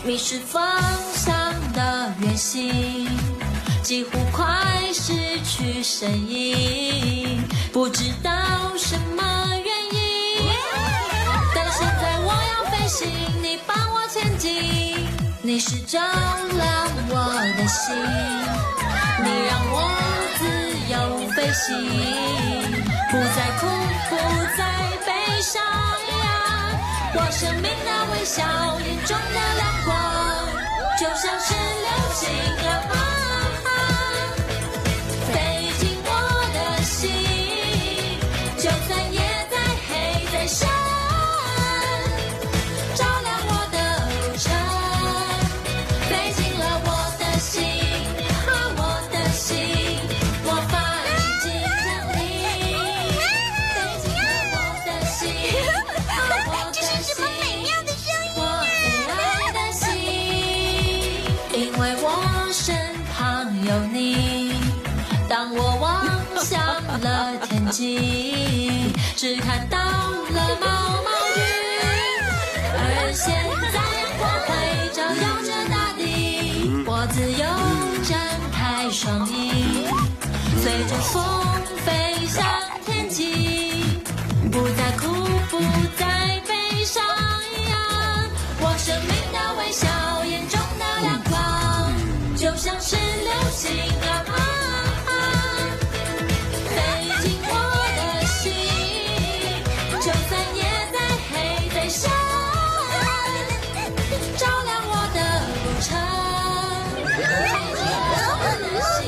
迷失方向的远行，几乎快失去声音，不知道什么原因。但现在我要飞行，你帮我前进，你是照亮我的心，你让我自由飞行，不再哭，不再悲伤呀。我生命的微笑，眼中的亮光，就像是流星啊。因为我身旁有你，当我望向了天际，只看到了毛毛雨，而现在阳光会照耀着大地，我自由展开双翼，随着风飞向天际，不再哭，不再悲伤呀，我生命的微笑，眼中的亮光，就像是流星啊，飞进我的心，就算夜再黑再深，照亮我的路程，飞进我的心。